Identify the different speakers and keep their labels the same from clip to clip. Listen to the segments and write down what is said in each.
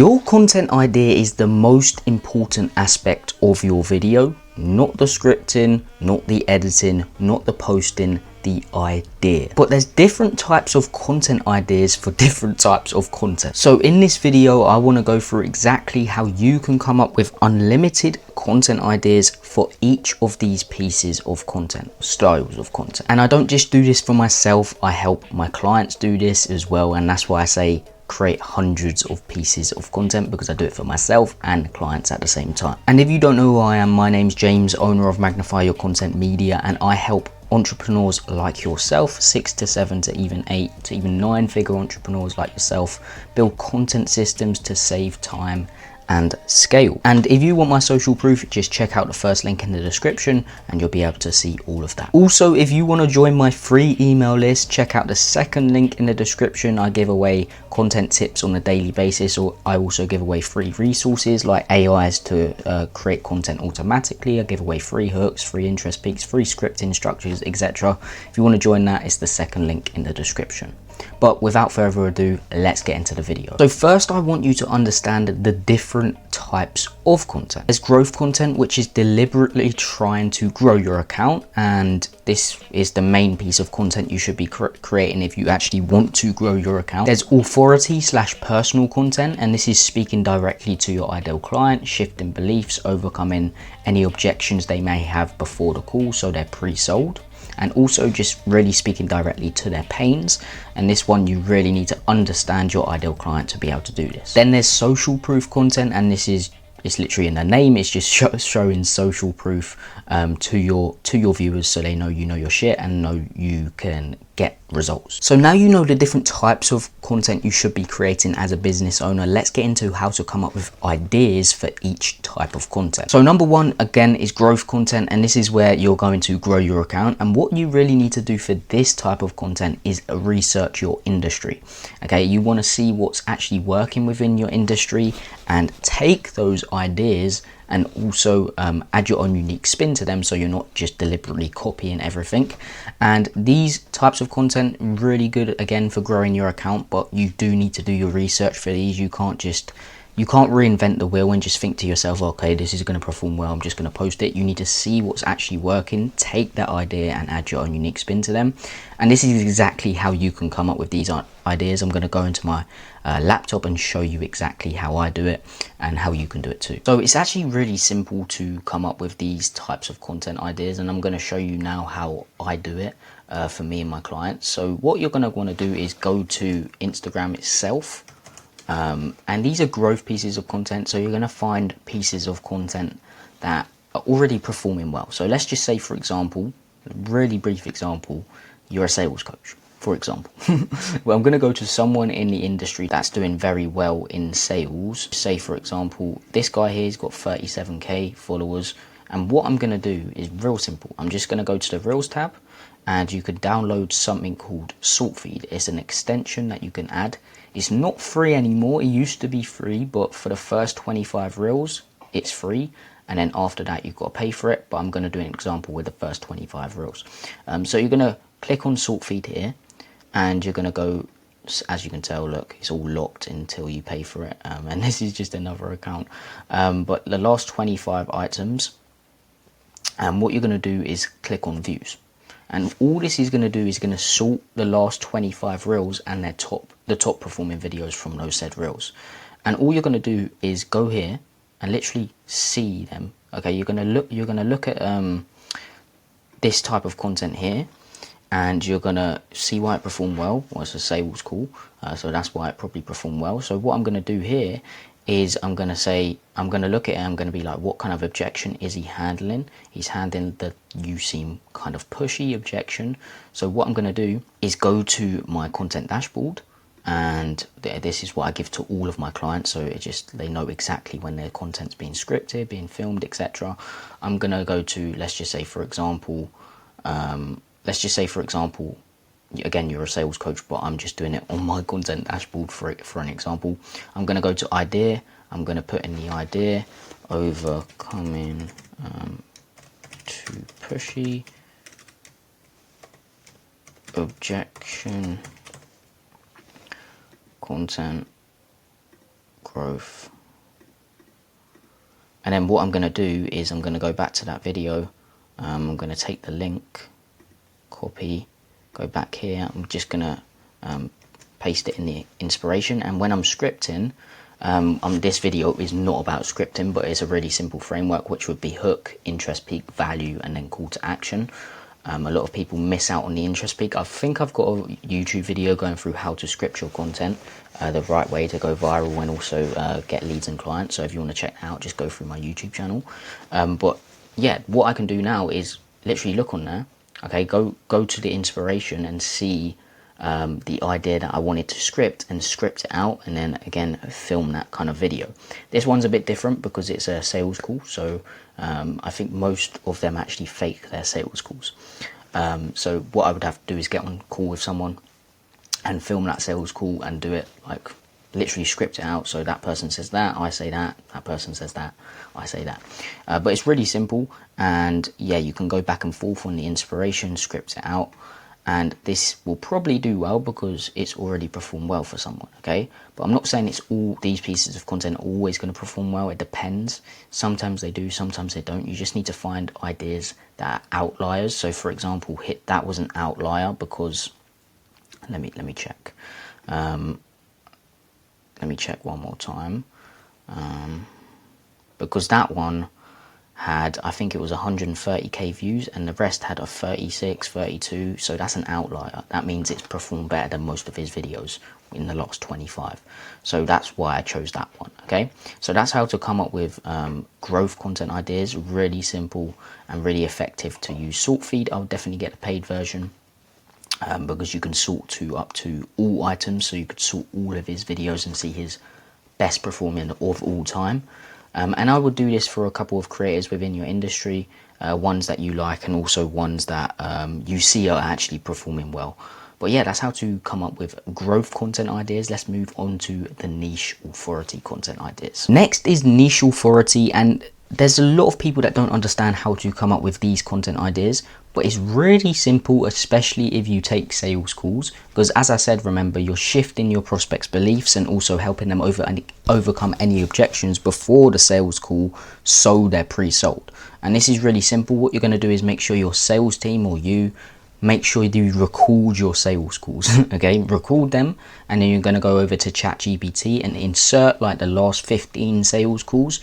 Speaker 1: Your content idea is the most important aspect of your video, not the scripting, not the editing, not the posting, the idea. But there's different types of content ideas for different types of content. So in this video, I want to go through exactly how you can come up with unlimited content ideas for each of these pieces of content, styles of content. And I don't just do this for myself, I help my clients do this as well. And that's why I say create hundreds of pieces of content, because I do it for myself and clients at the same time. And if you don't know who I am, my name's James, owner of Magnify Your Content Media, and I help entrepreneurs like yourself, 6 to 7 to even 8 to even 9 figure entrepreneurs like yourself, build content systems to save time and scale. And if you want my social proof, just check out the first link in the description and you'll be able to see all of that. Also, if you want to join my free email list, check out the second link in the description. I give away content tips on a daily basis, or I also give away free resources like AIs to create content automatically. I give away free hooks, free interest peaks, free scripting structures, etc. If you want to join that, it's the second link in the description. But without further ado, let's get into the video. So first, I want you to understand the different types of content. There's growth content, which is deliberately trying to grow your account, and this is the main piece of content you should be creating if you actually want to grow your account. There's authority / personal content, and this is speaking directly to your ideal client, shifting beliefs, overcoming any objections they may have before the call, so they're pre-sold. And also just really speaking directly to their pains. And this one, you really need to understand your ideal client to be able to do this. Then there's social proof content, and this is, it's literally in the name, it's just showing social proof to your viewers, so they know you know your shit and know you can get results. So now you know the different types of content you should be creating as a business owner. Let's get into how to come up with ideas for each type of content. So number one, again, is growth content, and this is where you're going to grow your account. And what you really need to do for this type of content is research your industry. Okay, you want to see what's actually working within your industry and take those ideas and also add your own unique spin to them, so you're not just deliberately copying everything. And these types of content really good again for growing your account, but you do need to do your research for these. You can't reinvent the wheel and just think to yourself, okay, this is going to perform well, I'm just going to post it. You need to see what's actually working, take that idea and add your own unique spin to them. And this is exactly how you can come up with these ideas. I'm going to go into my laptop and show you exactly how I do it and how you can do it too. So it's actually really simple to come up with these types of content ideas, and I'm going to show you now how I do it for me and my clients. So what you're going to want to do is go to Instagram itself. And these are growth pieces of content, so you're going to find pieces of content that are already performing well. So let's just say, for example, a really brief example, you're a sales coach, for example. Well, I'm going to go to someone in the industry that's doing very well in sales. Say, for example, this guy here has got 37k followers, and what I'm going to do is real simple. I'm just going to go to the Reels tab, and you could download something called Salt Feed. It's an extension that you can add. It's not free anymore. It used to be free, but for the first 25 reels, it's free. And then after that, you've got to pay for it. But I'm going to do an example with the first 25 reels. So you're going to click on Salt Feed here, and you're going to go, as you can tell, look, it's all locked until you pay for it. And this is just another account. But the last 25 items, what you're going to do is click on views. And all this is going to do is going to sort the last 25 reels and the top performing videos from those said reels. And all you're going to do is go here and literally see them. Okay, you're going to look at this type of content here, and you're going to see why it performed well. Well, it's a sales call, so that's why it probably performed well. So what I'm going to do here is I'm going to look at it and I'm going to be like, what kind of objection is he handling? He's handling the "you seem kind of pushy" objection. So what I'm going to do is go to my content dashboard, and this is what I give to all of my clients, so they know exactly when their content's being scripted, being filmed, etc. I'm going to go to, let's just say for example, again, you're a sales coach, but I'm just doing it on my content dashboard for an example. I'm going to go to idea. I'm going to put in the idea, overcoming too pushy objection content growth. And then what I'm going to do is I'm going to go back to that video. I'm going to take the link, copy, go back here. I'm just going to paste it in the inspiration. And when I'm scripting, this video is not about scripting, but it's a really simple framework, which would be hook, interest peak, value, and then call to action. A lot of people miss out on the interest peak. I think I've got a YouTube video going through how to script your content the right way to go viral and also get leads and clients. So if you want to check that out, just go through my YouTube channel. But yeah, what I can do now is literally look on there. Okay, go to the inspiration and see the idea that I wanted to script and script it out, and then again film that kind of video. This one's a bit different because it's a sales call, so I think most of them actually fake their sales calls. So what I would have to do is get on a call with someone and film that sales call and do it like literally script it out. So that person says that, I say that, that person says that, I say that. But it's really simple, and yeah, you can go back and forth on the inspiration, script it out. And this will probably do well because it's already performed well for someone, okay? But I'm not saying it's all these pieces of content are always going to perform well. It depends. Sometimes they do, sometimes they don't. You just need to find ideas that are outliers. So for example, that was an outlier because let me check. Let me check one more time. Because that one had, I think it was 130k views, and the rest had a 36, 32, so that's an outlier. That means it's performed better than most of his videos in the last 25. So that's why I chose that one, okay? So that's how to come up with growth content ideas. Really simple and really effective to use. Sort feed, I'll definitely get the paid version because you can sort to up to all items, so you could sort all of his videos and see his best performing of all time. And I would do this for a couple of creators within your industry, ones that you like and also ones that you see are actually performing well. But yeah, that's how to come up with growth content ideas. Let's move on to the niche authority content ideas. Next is niche authority, and there's a lot of people that don't understand how to come up with these content ideas, but it's really simple, especially if you take sales calls, because as I said, remember, you're shifting your prospects' beliefs and also helping them overcome any objections before the sales call, so they're pre-sold. And this is really simple. What you're going to do is make sure your sales team or you make sure you record your sales calls. Okay, record them, and then you're going to go over to ChatGPT and insert like the last 15 sales calls,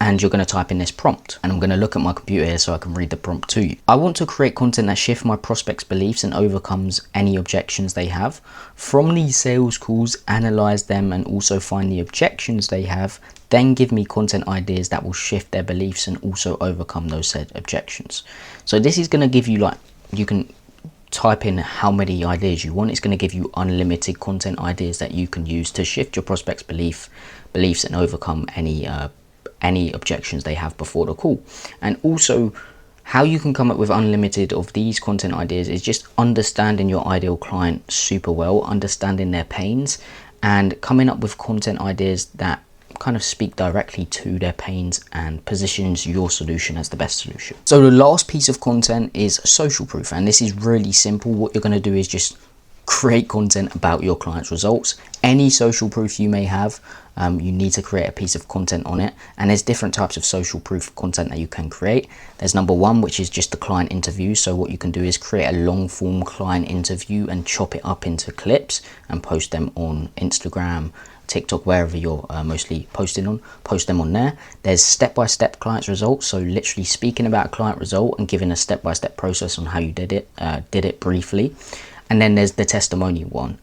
Speaker 1: and you're going to type in this prompt. And I'm going to look at my computer here so I can read the prompt to you. I want to create content that shifts my prospects' beliefs and overcomes any objections they have. From these sales calls, analyze them and also find the objections they have. Then give me content ideas that will shift their beliefs and also overcome those said objections. So this is going to give you, like, you can type in how many ideas you want. It's going to give you unlimited content ideas that you can use to shift your prospects' beliefs and overcome any objections they have before the call. And also, how you can come up with unlimited of these content ideas is just understanding your ideal client super well, understanding their pains, and coming up with content ideas that kind of speak directly to their pains and positions your solution as the best solution. So the last piece of content is social proof, and this is really simple. What you're going to do is just create content about your client's results. Any social proof you may have, you need to create a piece of content on it. And there's different types of social proof content that you can create. There's number one, which is just the client interview. So what you can do is create a long form client interview and chop it up into clips and post them on Instagram, TikTok, wherever you're mostly posting on, post them on there. There's step-by-step client's results, so literally speaking about a client result and giving a step-by-step process on how you did it briefly. And then there's the testimonial one,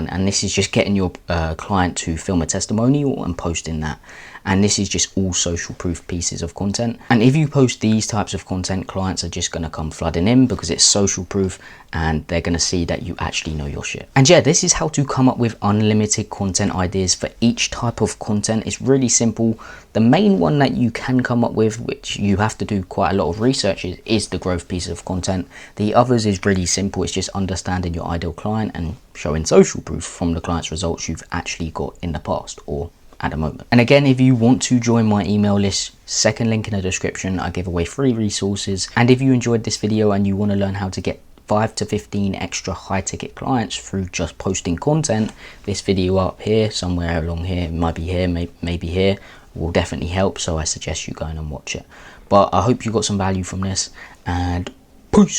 Speaker 1: and this is just getting your client to film a testimonial and posting that. And this is just all social proof pieces of content. And if you post these types of content, clients are just going to come flooding in because it's social proof and they're going to see that you actually know your shit. And yeah, this is how to come up with unlimited content ideas for each type of content. It's really simple. The main one that you can come up with, which you have to do quite a lot of research, is the growth piece of content. The others is really simple. It's just understanding your ideal client and showing social proof from the client's results you've actually got in the past or at the moment. And again, if you want to join my email list, second link in the description, I give away free resources. And if you enjoyed this video and you want to learn how to get 5 to 15 extra high ticket clients through just posting content, this video up here, somewhere along here, it might be here, maybe here, will definitely help. So I suggest you go in and watch it. But I hope you got some value from this, and peace.